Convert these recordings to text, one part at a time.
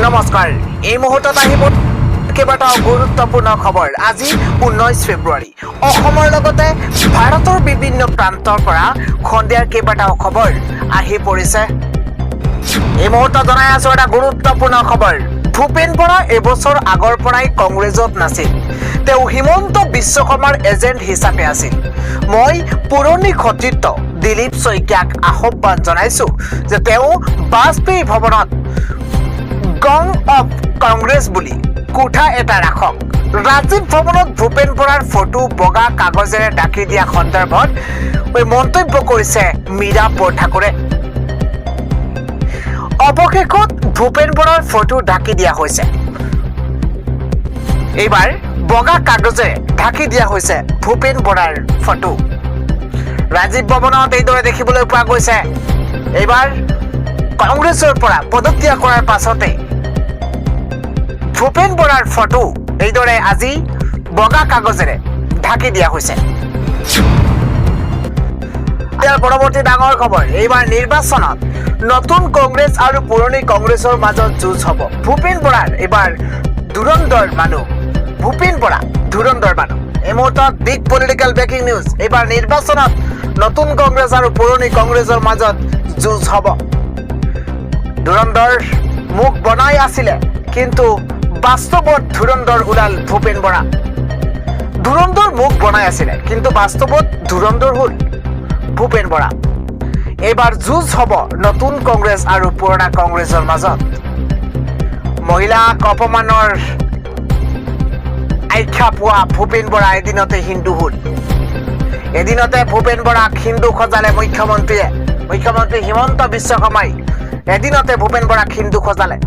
নমস্কাৰ এই মুহূৰ্তত আহিব কেইবাটাও গুৰুত্বপূৰ্ণ খবৰ। আজি 19 ফেব্ৰুৱাৰী। অসমৰ লগতে ভাৰতৰ বিভিন্ন প্ৰান্তৰ পৰা খন্দিয়াৰ কেইবাটাও খবৰ আহি পৰিছে। এই মুহূৰ্তত জনাই আছো এটা গুৰুত্বপূৰ্ণ খবৰ। ভূপেন বৰা এবছৰ আগৰ পৰাই কংগ্ৰেছত নাছিল। তেওঁ হিমন্ত বিশ্ব শৰ্মাৰ এজেণ্ট হিচাপে আছিল। মই পুৰণি সতীৰ্থ দিলীপ শইকীয়াক আহ্বান জনাইছো যে তেওঁ বাজপেয়ী ভৱনত গং অফ কংগ্ৰেছ বুলি কোঠা এটা ৰাখক। ৰাজীৱ ভৱনত ভূপেন বৰাৰ ফটো বগা কাগজেৰে ঢাকি দিয়া সন্দৰ্ভত মন্তব্য কৰিছে মীৰা বৰঠাকুৰে। অৱশেষত ভূপেন বৰাৰ ফটো ঢাকি দিয়া হৈছে। এইবাৰ বগা কাগজেৰে ঢাকি দিয়া হৈছে ভূপেন বৰাৰ ফটো। ৰাজীৱ ভৱনত এইদৰে দেখিবলৈ পোৱা গৈছে। এইবাৰ কংগ্ৰেছৰ পৰা পদত্যাগ কৰাৰ পাছতে ভূপেন বৰাৰ ফটো এইদৰে আজি বগা কাগজেৰে ঢাকি দিয়া হৈছে। ইয়াৰ পৰৱৰ্তী ডাঙৰ খবৰ। এইবাৰ নিৰ্বাচনত নতুন কংগ্ৰেছ আৰু পুৰণি কংগ্ৰেছৰ মাজত যুঁজ হ'ব। ভূপেন বৰাৰ এইবাৰ ধুৰন্ধৰ মানুহ। ভূপেন বৰা ধুৰন্ধৰ মানুহ। এই মুহূৰ্তত বিগ পলিটিকেল ব্ৰেকিং নিউজ। এইবাৰ নিৰ্বাচনত নতুন কংগ্ৰেছ আৰু পুৰণি কংগ্ৰেছৰ মাজত যুঁজ হ'ব। ধুৰন্ধৰ মুখ বনাই আছিলে, কিন্তু বাস্তৱত ধুৰন্ধৰ ওলাল ভূপেন বৰা। ধুৰন্ধৰ মুখ বনাই আছিলে, কিন্তু বাস্তৱত ধুৰন্ধৰ হ'ল ভূপেন বৰা। এইবাৰ যুঁজ হ'ব নতুন কংগ্ৰেছ আৰু পুৰণা কংগ্ৰেছৰ মাজত। মহিলাক অপমানৰ আখ্যা পোৱা ভূপেন বৰা এদিনতে হিন্দু হ'ল। এদিনতে ভূপেন বৰাক হিন্দু সজালে মুখ্যমন্ত্ৰী হিমন্ত বিশ্ব শৰ্মাই এদিনতে ভূপেন বৰাক হিন্দু সজালে।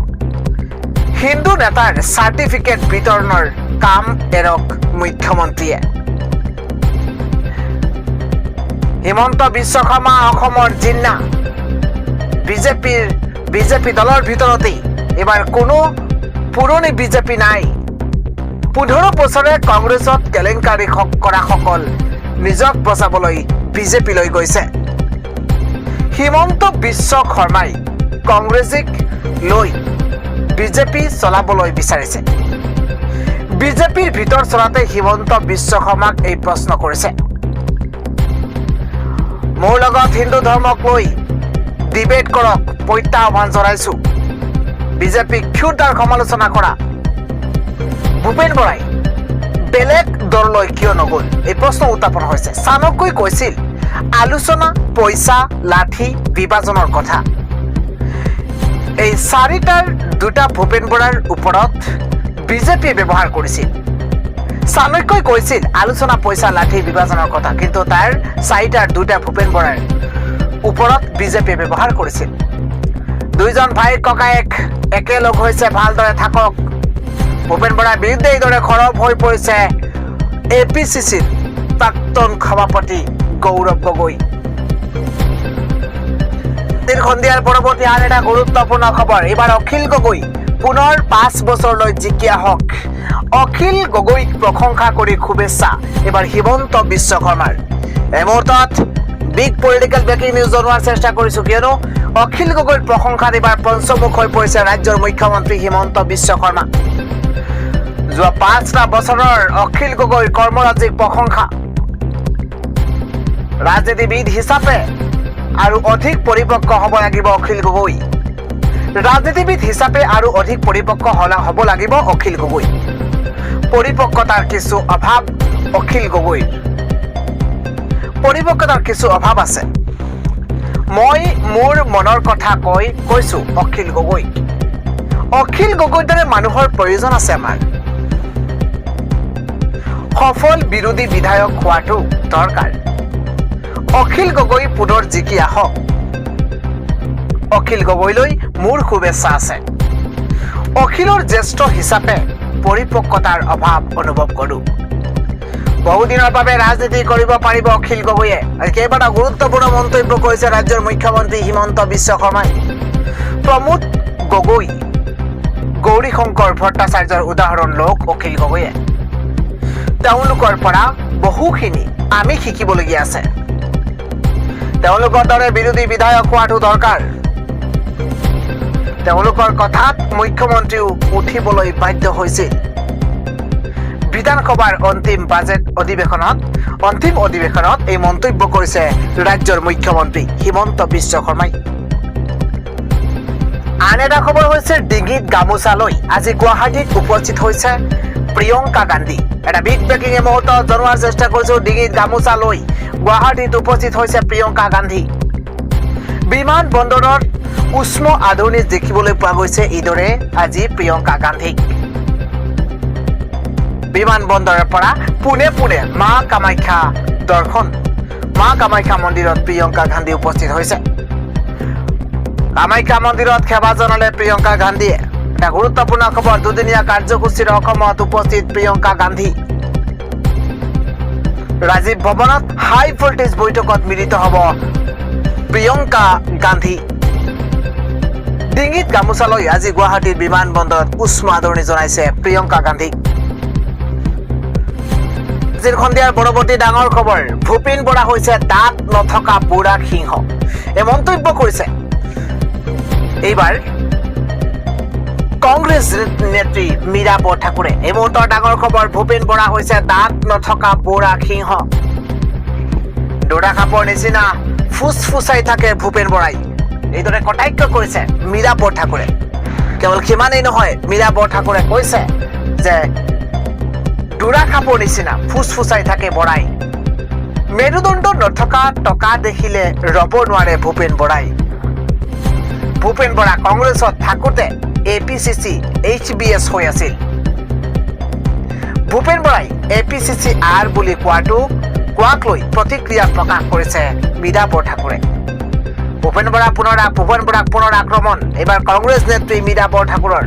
হিন্দু নেতাৰ চাৰ্টিফিকেট বিতৰণৰ কাম এৰক মুখ্যমন্ত্ৰীয়ে। হিমন্ত বিশ্ব শৰ্মা অসমৰ জিন্না। বিজেপি দলৰ ভিতৰতেই এইবাৰ কোনো পুৰণি বিজেপি নাই। 15 বছৰে কংগ্ৰেছত কেলেংকাৰী কৰাসকল নিজক বচাবলৈ বিজেপিলৈ গৈছে। হিমন্ত বিশ্ব শৰ্মাই কংগ্ৰেছক লৈ বিজেপি চলাবলৈ বিচাৰিছে। বিজেপিৰ ভিতৰ চলাতে হিমন্ত বিশ্ব শৰ্মাক এই প্ৰশ্ন কৰিছে। মোৰ লগত হিন্দু ধৰ্মক লৈ ডিবেট কৰক, প্ৰত্যাহ্বান জনাইছো। বিজেপিক ক্ষুদ্ৰ সমালোচনা কৰা ভূপেন বৰাই বেলেগ দললৈ কিয় নগ'ল, এই প্ৰশ্ন উত্থাপন হৈছে। চাণক্যই কৈছিল আলোচনা, পইচা, লাঠি, বিভাজনৰ কথা। এই চাৰিটাৰ দুটা ভূপেন বৰাৰ ওপৰত বিজেপিয়ে ব্যৱহাৰ কৰিছিল। চাণক্যই কৈছিল আলোচনা, পইচা, লাঠি, বিভাজনৰ কথা, কিন্তু তাৰ চাৰিটাৰ দুটা ভূপেন বৰাৰ ওপৰত বিজেপিয়ে ব্যৱহাৰ কৰিছিল। দুইজন ভাই ককায়েক একেলগ হৈছে, ভালদৰে থাকক। ভূপেন বৰাৰ বিৰুদ্ধে এইদৰে সৰব হৈ পৰিছে APCCৰ প্ৰাক্তন সভাপতি গৌৰৱ গগৈ। সন্ধিয়াৰ পৰৱৰ্তী আন এটা গুৰুত্বপূৰ্ণ খবৰ। এইবাৰ অখিল গগৈ পুনৰ 5 বছৰলৈ জিকি আহক। অখিল গগৈক প্ৰশংসা কৰি শুভেচ্ছা এইবাৰ হিমন্ত বিশ্ব শৰ্মাৰ। এই মুহূৰ্তত বিগ পলিটিকেল ব্ৰেকিং নিউজ জনোৱাৰ চেষ্টা কৰিছো, কিয়নো অখিল গগৈৰ প্ৰশংসাত এইবাৰ পঞ্চমুখ হৈ পৰিছে ৰাজ্যৰ মুখ্যমন্ত্ৰী হিমন্ত বিশ্ব শৰ্মা। যোৱা 5টা বছৰৰ অখিল গগৈৰ কৰ্মৰাজিক প্ৰশংসা। ৰাজনীতিবিদ হিচাপে আৰু অধিক পৰিপক্ক হ'ব লাগিব অখিল গগৈ। ৰাজনীতিবিদ হিচাপে আৰু অধিক পৰিপক্ক হ'ব লাগিব অখিল গগৈ। পৰিপক্কতাৰ কিছু অভাৱ অখিল গগৈৰ। পৰিপক্কতাৰ কিছু অভাৱ আছে। মই মোৰ মনৰ কথা কৈছো অখিল গগৈ। অখিল গগৈৰ দৰে মানুহৰ প্ৰয়োজন আছে আমাৰ। সফল বিৰোধী বিধায়ক হোৱাটো দৰকাৰ। অখিল গগৈ পুনৰ জিকি আহক। অখিল গগৈলৈ মোৰ শুভেচ্ছা আছে। অখিলৰ জ্যেষ্ঠ হিচাপে পৰিপক্কতাৰ অভাৱ অনুভৱ কৰোঁ। বহুদিনৰ বাবে ৰাজনীতি কৰিব পাৰিব অখিল গগৈয়ে। কেইবাটা গুৰুত্বপূৰ্ণ মন্তব্য কৰিছে ৰাজ্যৰ মুখ্যমন্ত্ৰী হিমন্ত বিশ্ব শৰ্মাই। প্ৰমোদ গগৈ, গৌৰী শংকৰ ভট্টাচাৰ্যৰ উদাহৰণ লওক অখিল গগৈয়ে। তেওঁলোকৰ পৰা বহুখিনি আমি শিকিবলগীয়া আছে। তেওঁলোকৰ দৰে বিৰোধী বিধায়ক হোৱাটো দৰকাৰ। তেওঁলোকৰ কথাত মুখ্যমন্ত্ৰীও উঠিবলৈ বাধ্য হৈছিল। বিধানসভাৰ অন্তিম অধিৱেশনত এই মন্তব্য কৰিছে ৰাজ্যৰ মুখ্যমন্ত্ৰী হিমন্ত বিশ্ব শৰ্মাই। আন এটা খবৰ হৈছে ডিঙিত গামোচা লৈ আজি গুৱাহাটীত উপস্থিত হৈছে প্ৰিয়ংকা গান্ধী। এটা বিগ ব্ৰেকিং মুহূৰ্তত জনোৱাৰ চেষ্টা কৰিছো। ডিঙিত গামোচা লৈ গুৱাহাটীত উপস্থিত হৈছে প্ৰিয়ংকা গান্ধী। বিমান বন্দৰত উষ্ম আদৰণি দেখিবলৈ পোৱা গৈছে এইদৰে আজি প্ৰিয়ংকা গান্ধীক। বিমান বন্দৰৰ পৰা পোনে পোনে মা কামাখ্যা দৰ্শন, মা কামাখ্যা মন্দিৰত প্ৰিয়ংকা গান্ধী উপস্থিত হৈছে। কামাখ্যা মন্দিৰত সেৱা জনালে প্ৰিয়ংকা গান্ধীয়ে। এটা গুৰুত্বপূৰ্ণ খবৰ, দুদিনীয়া কাৰ্যসূচীৰ অসমত উপস্থিত প্ৰিয়ংকা গান্ধী। ৰাজীৱ ভৱনত হাই ভোল্টেজ বৈঠকত মিলিত হ'ব প্ৰিয়ংকা গান্ধী। ডিঙিত গামোচা লৈ আজি গুৱাহাটীৰ বিমান বন্দৰত উষ্ম আদৰণি জনাইছে প্ৰিয়ংকা গান্ধীক। আজিৰ সন্ধিয়াৰ পৰৱৰ্তী ডাঙৰ খবৰ, ভূপেন বৰা হৈছে দাঁত নথকা বুঢ়া সিংহ। এই মন্তব্য কৰিছে এইবাৰ কংগ্ৰেছ নেত্ৰী মীৰা বৰঠাকুৰে। এই মুহূৰ্তৰ ডাঙৰ খবৰ, ভূপেন বৰা হৈছে দাঁত নথকা বুঢ়া সিংহ। ডোৰা সাপৰ নিচিনা ফুচফুচাই থাকে ভূপেন বৰাই, এইদৰে কটাক্ষ কৰিছে মীৰা বৰঠাকুৰে। কেৱল সিমানেই নহয়, মীৰা বৰঠাকুৰে কৈছে যে ডোৰা সাপৰ নিচিনা ফুচফুচাই থাকে বৰাই। মেৰুদণ্ড নথকা টকা দেখিলে ৰব নোৱাৰে ভূপেন বৰাই। ভূপেন বৰা কংগ্ৰেছত থাকোঁতে APCC HBS হৈ আছিল। ভূপেন বৰাই APCC R বুলি কোৱাক লৈ প্ৰতিক্ৰিয়া প্ৰকাশ কৰিছে মীৰা বৰঠাকুৰে। ভূপেন বৰাক পুনৰ আক্ৰমণ এইবাৰ কংগ্ৰেছ নেত্ৰী মীৰা বৰঠাকুৰৰ।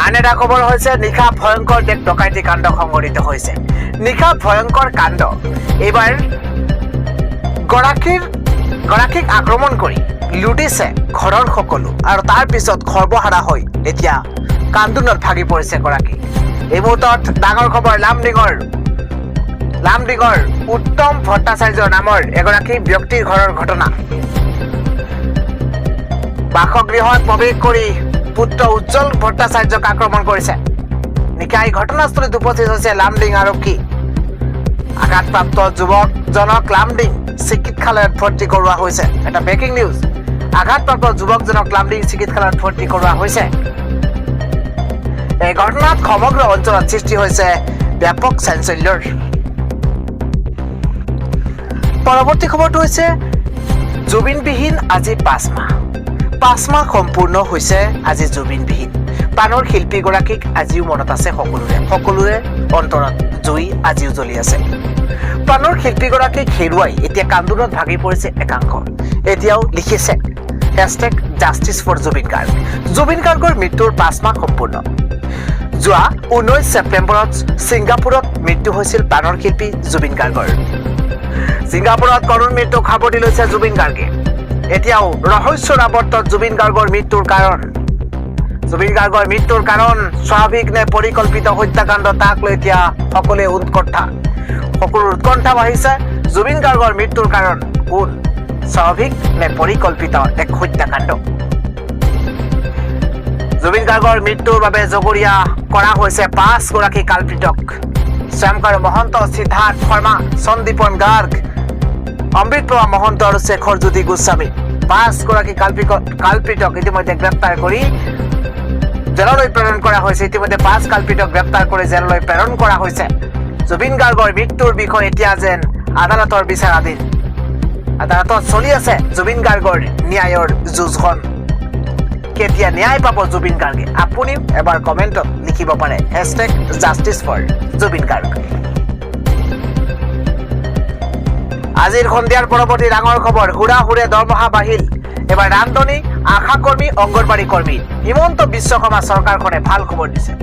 আন এটা খবৰ হৈছে নিশা ভয়ংকৰ ডকাইতি কাণ্ড সংঘটিত হৈছে। নিশা ভয়ংকৰ কাণ্ড, এইবাৰ গৰাকীক আক্ৰমণ কৰি লুটিছে ঘৰৰ সকলো আৰু তাৰ পিছত সৰ্বহাৰা হৈ এতিয়া কান্দোনত ভাগি পৰিছে গৰাকী। এই মুহূৰ্তত ডাঙৰ খবৰ, লামডিঙৰ উত্তম ভট্টাচাৰ্য নামৰ এগৰাকী ব্যক্তিৰ ঘৰৰ ঘটনা। বাসগৃহত প্ৰৱেশ কৰি পুত্ৰ উজ্জ্বল ভট্টাচাৰ্যক আক্ৰমণ কৰিছে। নিশাই ঘটনাস্থলীত উপস্থিত হৈছে লামডিং আৰক্ষী। আঘাতপ্ৰাপ্ত যুৱকজনক লামডিং চিকিৎসালয়ত ভৰ্তি কৰোৱা হৈছে। এটা ব্ৰেকিং নিউজ, আঘাতপ্ৰাপ্ত যুৱকজনক লামডিং চিকিৎসালয়ত ভৰ্তি কৰোৱা হৈছে। এই ঘটনাত সমগ্ৰ অঞ্চলত সৃষ্টি হৈছে ব্যাপক চাঞ্চল্যৰ। পৰৱৰ্তী খবৰটো হৈছে জুবিনবিহীন আজি 5 মাহ সম্পূৰ্ণ হৈছে আজি জুবিনবিহীন। প্ৰাণৰ শিল্পীগৰাকীক আজিও মনত আছে সকলোৰে অন্তৰত জুই আজিও জ্বলি আছে। প্ৰাণৰ শিল্পীগৰাকীক হেৰুৱাই এতিয়া কান্দোনত ভাগি পৰিছে একাংশ। এতিয়াও লিখিছে #জাষ্টিছ ফৰ জুবিন গাৰ্গ। জুবিন গাৰ্গৰ মৃত্যুৰ 5 মাহ সম্পূৰ্ণ। যোৱা 19 ছেপ্টেম্বৰত ছিংগাপুৰত মৃত্যু হৈছিল প্ৰাণৰ শিল্পী জুবিন গাৰ্গৰ। ছিংগাপুৰত কৰুণ মৃত্যুক সাৱটি লৈছে জুবিন গাৰ্গে। এতিয়াও ৰহস্যৰ আৱৰ্তত জুবিন গাৰ্গৰ মৃত্যুৰ কাৰণ স্বাভাৱিক নে পৰিকল্পিত হত্যাকাণ্ড, তাক লৈ এতিয়া সকলোৰে উৎকণ্ঠা বাঢ়িছে। জুবিন গাৰ্গৰ মৃত্যুৰ কাৰণ কোন, স্বাভাৱিক নে পৰিকল্পিত এক হত্যাকাণ্ড? জুবিন গাৰ্গৰ মৃত্যুৰ বাবে জগৰীয়া কৰা হৈছে 5 গৰাকী কালপৃতক। শ্যামকাৰ মহন্ত, সিদ্ধাৰ্থ শৰ্মা, সন্দীপন গাৰ্গ, অমৃতপ্ৰভা মহন্ত আৰু শেখৰ জ্যোতি গোস্বামী 5 গৰাকী কালপৃতক ইতিমধ্যে গ্ৰেপ্তাৰ কৰি জেললৈ প্ৰেৰণ কৰা হৈছে। ইতিমধ্যে 5 কালপৃতক গ্ৰেপ্তাৰ কৰি জেললৈ প্ৰেৰণ কৰা হৈছে। জুবিন গাৰ্গৰ মৃত্যুৰ বিষয়ে এতিয়া যেন আদালতৰ বিচাৰাধীন। আদালতত চলি আছে জুবিন গাৰ্গৰ ন্যায়ৰ যুঁজখন। কেতিয়া ন্যায় পাব জুবিন গাৰ্গে? আপুনিও এবাৰ কমেণ্টত লিখিব পাৰে #জাষ্টিছ ফৰ জুবিন গাৰ্গ। আজিৰ সন্ধিয়াৰ পৰৱৰ্তী ডাঙৰ খবৰ, হুৰে দৰমহা বাঢ়িল। এবাৰ ৰান্ধনী, আশা কৰ্মী, অংগনবাড়ী কৰ্মী। হিমন্ত বিশ্ব শৰ্মা চৰকাৰখনে ভাল খবৰ দিছে।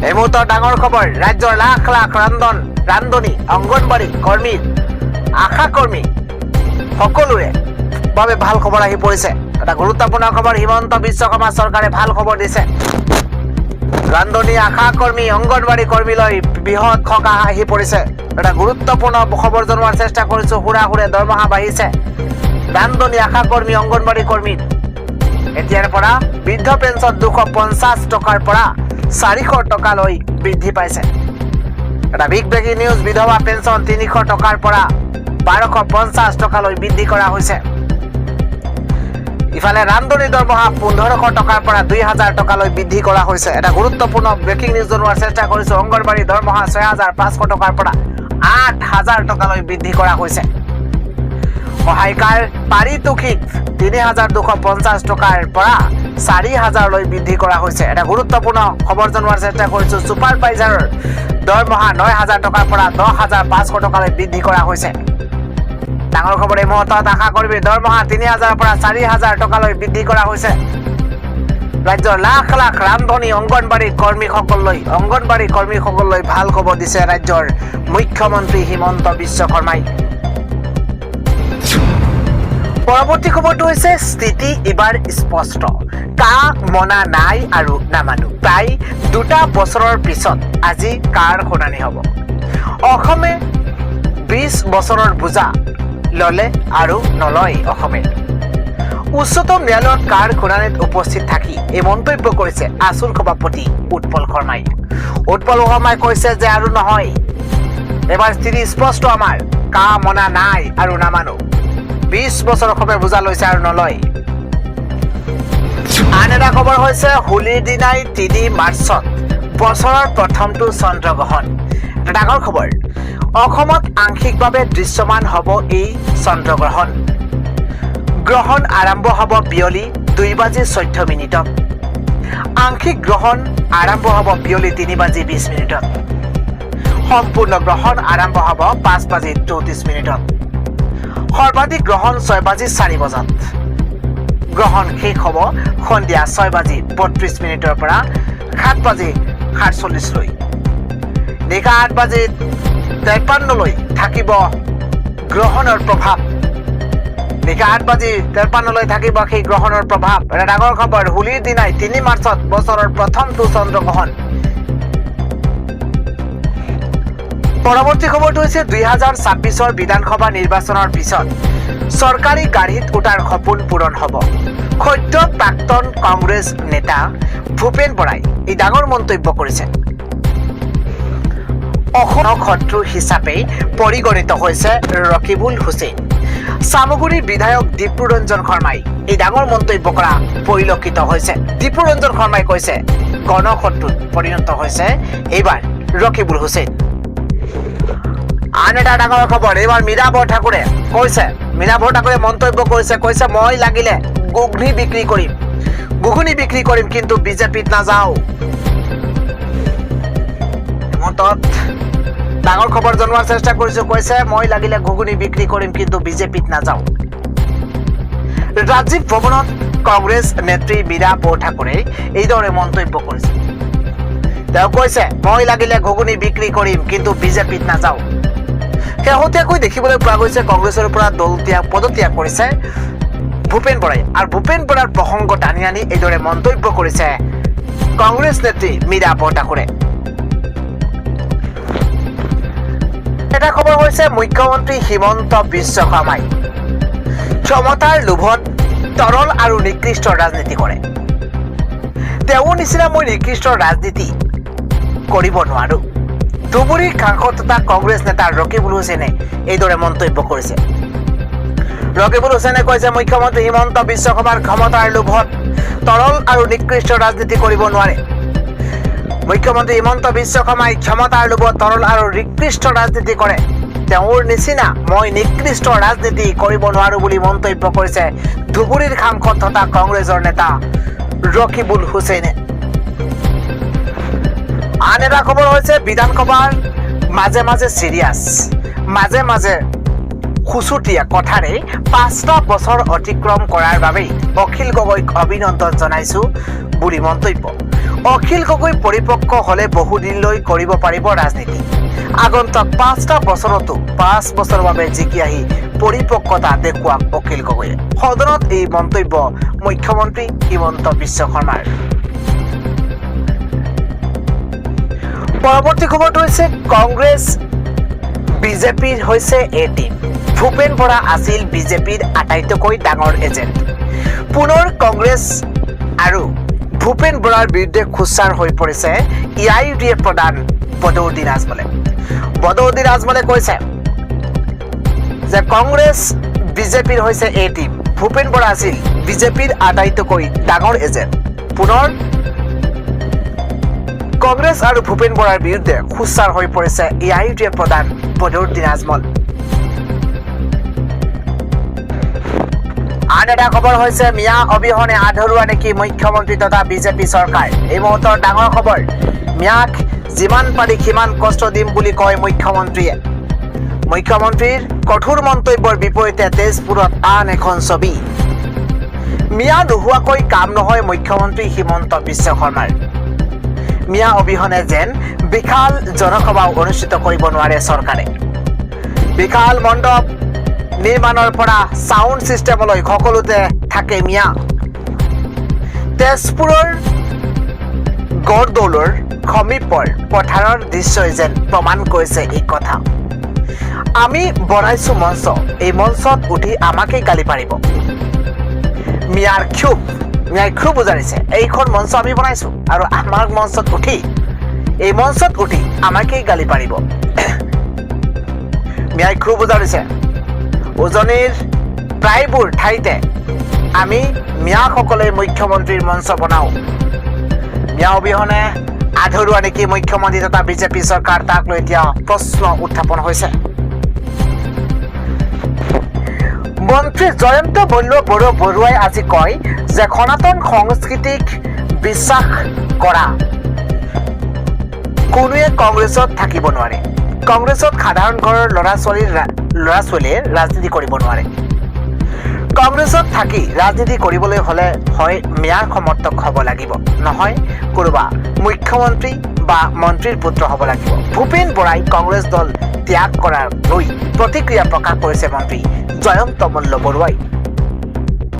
এই মুহূৰ্তৰ ডাঙৰ খবৰ, ৰাজ্যৰ লাখ লাখ ৰান্ধনী, অংগনবাড়ী কৰ্মী, আশা কৰ্মী সকলোৰে বাবে ভাল খবৰ আহি পৰিছে। এটা গুৰুত্বপূৰ্ণ খবৰ, হিমন্ত বিশ্ব শৰ্মা চৰকাৰে ভাল খবৰ দিছে। ৰান্ধনী, আশা কৰ্মী, অংগনবাড়ী কৰ্মীলৈ বৃহৎ সকাহ আহি পৰিছে। এটা গুৰুত্বপূৰ্ণ খবৰ জনোৱাৰ চেষ্টা কৰিছো। হুৰে দৰমহা বাঢ়িছে। ৰান্ধনী আশা কৰ্মী অংগনবাড়ী কৰ্মীৰ এতিয়াৰ পৰা বৃদ্ধ পেঞ্চন 250 টকাৰ পৰা 400 টকালৈ বৃদ্ধি পাইছে। এটা বিগ ব্ৰেকিং নিউজ, বিধৱা পেঞ্চন 300 টকাৰ পৰা 1250 টকালৈ বৃদ্ধি কৰা হৈছে। ইফালে ৰান্ধনী দৰমহা 1500 টকাৰ পৰা 2000 টকালৈ বৃদ্ধি কৰা হৈছে। এটা গুৰুত্বপূৰ্ণ ব্ৰেকিং নিউজ জনোৱাৰ চেষ্টা কৰিছো। অংগনবাড়ী দৰমহা 6500 টকাৰ পৰা 8000 টকালৈ বৃদ্ধি কৰা হৈছে। সহায়িকাৰ পাৰিতোষিক 3250 টকাৰ পৰা 4000 লৈ বৃদ্ধি কৰা হৈছে। এটা গুৰুত্বপূৰ্ণ খবৰ জনোৱাৰ চেষ্টা কৰিছো। ছুপাৰভাইজাৰৰ দৰমহা 9000 টকাৰ পৰা 10500 টকালৈ বৃদ্ধি কৰা হৈছে। ডাঙৰ খবৰ এই মুহূৰ্তত আশা কৰ্মীৰ দৰমহা 3000 পৰা 4000 টকালৈ বৃদ্ধি কৰা হৈছে। ৰাজ্যৰ লাখ লাখ ৰান্ধনী অংগনবাড়ী কৰ্মীসকললৈ ভাল খবৰ দিছে ৰাজ্যৰ মুখ্যমন্ত্ৰী হিমন্ত বিশ্ব শৰ্মাই। পৰৱৰ্তী খবৰটো হৈছে স্থিতি এবাৰ স্পষ্ট, কা মনা নাই আৰু নামানো। প্ৰায় 2 বছৰৰ পিছত আজি কাৰ শুনানি হ'ব। অসমে 20 বছৰৰ বোজা ললে আৰু নলয়। অসমে উচ্চতম ন্যায়ালয়ত কাৰ শুনানিত উপস্থিত থাকি এই মন্তব্য কৰিছে আছুৰ সভাপতি উৎপল শৰ্মাই। উৎপল শৰ্মাই কৈছে যে আৰু নহয়, এবাৰ স্থিতি স্পষ্ট আমাৰ, কা মনা নাই আৰু নামানো। 20 বছৰ অসমে বোজা লৈছে আৰু নলয়। আন এটা খবৰ হৈছে হোলীৰ দিনাই 3 মাৰ্চত বছৰৰ প্ৰথমটো চন্দ্ৰগ্ৰহণ। এটা ডাঙৰ খবৰ, অসমত আংশিকভাৱে দৃশ্যমান হ'ব এই চন্দ্ৰগ্ৰহণ। গ্ৰহণ আৰম্ভ হ'ব বিয়লি 2:14 আংশিক গ্ৰহণ আৰম্ভ হ'ব বিয়লি 3:20 সম্পূৰ্ণ গ্ৰহণ আৰম্ভ হ'ব 5:34 সৰ্বাধিক গ্ৰহণ 6:04 গ্ৰহণ শেষ হ'ব সন্ধিয়া 6:32 পৰা 7:47 নিশা 8:53 থাকিব গ্ৰহণৰ প্ৰভাৱ। নিশা 8:53 থাকিব সেই গ্ৰহণৰ প্ৰভাৱ। এটা ডাঙৰ খবৰ, হোলীৰ দিনাই 3 মাৰ্চত বছৰৰ প্ৰথমটো চন্দ্ৰগ্ৰহণ। পৰৱৰ্তী খবৰটো হৈছে 2026 বিধানসভা নিৰ্বাচনৰ পিছত চৰকাৰী গাড়ীত উঠাৰ সপোন পূৰণ হ'ব। সদ্য প্ৰাক্তন কংগ্ৰেছ নেতা ভূপেন বৰাই এই ডাঙৰ মন্তব্য কৰিছে। অসমৰ শত্ৰু হিচাপে পৰিগণিত হৈছে ৰকিবুল হুছেইন। চামগুৰিৰ বিধায়ক দীপুৰঞ্জন শৰ্মাই এই ডাঙৰ মন্তব্য কৰা পৰিলক্ষিত হৈছে। দীপুৰঞ্জন শৰ্মাই কৈছে গণশত্ৰুত পৰিণত হৈছে এইবাৰ ৰকিবুল হুছেইন। আন এটা ডাঙৰ খবৰ, এইবাৰ মীৰা বৰঠাকুৰে মন্তব্য কৈছে মই লাগিলে ঘুগুনি বিক্ৰী কৰিম কিন্তু বিজেপিত নাযাওঁ। ডাঙৰ খবৰ জনোৱাৰ চেষ্টা কৰিছো, কৈছে মই লাগিলে ঘুগুনি বিক্ৰী কৰিম কিন্তু বিজেপিত নাযাওঁ। ৰাজীৱ ভৱনত কংগ্ৰেছ নেত্ৰী মীৰা বৰঠাকুৰে এইদৰে মন্তব্য কৰিছে। তেওঁ কৈছে মই লাগিলে ঘুগুনি বিক্ৰী কৰিম কিন্তু বিজেপিত নাযাওঁ। শেহতীয়াকৈ দেখিবলৈ পোৱা গৈছে কংগ্ৰেছৰ পৰা পদত্যাগ কৰিছে ভূপেন বৰাই। আৰু ভূপেন বৰাৰ প্ৰসংগ টানি আনি এইদৰে মন্তব্য কৰিছে কংগ্ৰেছ নেত্ৰী মীৰা বৰঠাকুৰে। এটা খবৰ হৈছে মুখ্যমন্ত্ৰী হিমন্ত বিশ্ব শৰ্মাই ক্ষমতাৰ লোভত তৰল আৰু নিকৃষ্ট ৰাজনীতি কৰে। তেওঁৰ নিচিনা মই নিকৃষ্ট ৰাজনীতি কৰিব নোৱাৰো। ধুবুৰীৰ সাংসদ তথা কংগ্ৰেছ নেতা ৰকিবুল হুছেইনে এইদৰে মন্তব্য কৰিছে। ৰকিবুল হুছেইনে কৈছে মুখ্যমন্ত্ৰী হিমন্ত বিশ্ব শৰ্মাৰ ক্ষমতাৰ লোভত তৰল আৰু নিকৃষ্ট ৰাজনীতি কৰিব নোৱাৰে। মুখ্যমন্ত্ৰী হিমন্ত বিশ্ব শৰ্মাই ক্ষমতাৰ লোভত তৰল আৰু নিকৃষ্ট ৰাজনীতি কৰে। তেওঁৰ নিচিনা মই নিকৃষ্ট ৰাজনীতি কৰিব নোৱাৰো বুলি মন্তব্য কৰিছে ধুবুৰীৰ সাংসদ তথা কংগ্ৰেছৰ নেতা ৰকিবুল হুছেইনে। আন এটা খবৰ হৈছে বিধানসভাৰ মাজে মাজে চিৰিয়াছ, মাজে মাজে খুচুটীয়া কথাৰে 5টা বছৰ অতিক্ৰম কৰাৰ বাবেই অখিল গগৈক অভিনন্দন জনাইছো বুলি মন্তব্য। অখিল গগৈ পৰিপক্ক হলে বহুদিনলৈ কৰিব পাৰিব ৰাজনীতি। আগন্তুক 5টা বছৰতো 5 বছৰৰ বাবে জিকি আহি পৰিপক্কতা দেখুৱাক অখিল গগৈয়ে। সদনত এই মন্তব্য মুখ্যমন্ত্ৰী হিমন্ত বিশ্ব শৰ্মাৰ। পৰৱৰ্তী খবৰটো হৈছে কংগ্ৰেছ বিজেপিৰ হৈছে এ টিম। ভূপেন বৰা আছিল বিজেপিৰ আটাইতকৈ ডাঙৰ এজেণ্ট। পুনৰ কংগ্ৰেছ আৰু ভূপেন বৰাৰ বিৰুদ্ধে খোজচাৰ হৈ পৰিছে AIUDF প্ৰধান বদৰুদ্দিন আজমলে। বদৰুদ্দিন আজমলে কৈছে যে কংগ্ৰেছ বিজেপিৰ হৈছে এ টিম। ভূপেন বৰা আছিল বিজেপিৰ আটাইতকৈ ডাঙৰ এজেণ্ট। পুনৰ কংগ্ৰেছ আৰু ভূপেন বৰাৰ বিৰুদ্ধে খোজচাৰ হৈ পৰিছে AIUDF প্ৰধান বদৰুদ্দিন আজমল। আন এটা খবৰ হৈছে মিয়া অবিহনে আধৰুৱা নেকি মুখ্যমন্ত্ৰী তথা বিজেপি চৰকাৰ। এই মুহূৰ্তৰ ডাঙৰ খবৰ, মিয়াক যিমান পাৰি সিমান কষ্ট দিম বুলি কয় মুখ্যমন্ত্ৰীয়ে। মুখ্যমন্ত্ৰীৰ কঠোৰ মন্তব্যৰ বিপৰীতে তেজপুৰত আন এখন ছবি। মিয়া নোহোৱাকৈ কাম নহয় মুখ্যমন্ত্ৰী হিমন্ত বিশ্ব শৰ্মাৰ। মিয়া অবিহনে যেন বিশাল জনসভাও অনুষ্ঠিত কৰিব নোৱাৰে চৰকাৰে। বিশাল মণ্ডপ নিৰ্মাণৰ পৰা সাউণ্ড ছিষ্টেমলৈ সকলোতে থাকে মিয়া। তেজপুৰৰ গড়দৌলৰ সমীপৰ পথাৰৰ দৃশ্যই যেন প্ৰমাণ কৰিছে এই কথা। আমি বনাইছো মঞ্চ, এই মঞ্চত উঠি আমাকেই গালি পাৰিব। মিয়াই ক্ষোভ উজাৰিছে, এইখন মঞ্চ আমি বনাইছো আৰু আমাৰ মঞ্চত উঠি এই মঞ্চত উঠি আমাকেই গালি পাৰিব। মিয়াই ক্ষোভ উজাৰিছে। উজনিৰ প্ৰায়বোৰ ঠাইতে আমি মিয়াসকলে মুখ্যমন্ত্ৰীৰ মঞ্চ বনাওঁ। মিয়া অবিহনে আধৰুৱা নেকি মুখ্যমন্ত্ৰী তথা বিজেপি চৰকাৰ, তাক লৈ এতিয়া প্ৰশ্ন উত্থাপন হৈছে। মন্ত্ৰী জয়ন্ত বৰুৱাই আজি কয় যে সনাতন সংস্কৃতিক বিশ্বাস কৰা কোনোৱে কংগ্ৰেছত থাকিব নোৱাৰে। কংগ্ৰেছত সাধাৰণ ঘৰৰ ল'ৰা ছোৱালীয়ে ৰাজনীতি কৰিব নোৱাৰে। কংগ্ৰেছত থাকি ৰাজনীতি কৰিবলৈ হ'লে হয় মিয়াৰ সমৰ্থক হ'ব লাগিব, নহয় কোনোবা মুখ্যমন্ত্ৰী বা মন্ত্ৰীৰ পুত্ৰ হ'ব লাগিব। ভূপেন বৰাই কংগ্ৰেছ দল ত্যাগ কৰাৰ লৈ প্ৰতিক্ৰিয়া প্ৰকাশ কৰিছে মন্ত্ৰী জয়ন্ত বৰুৱাই।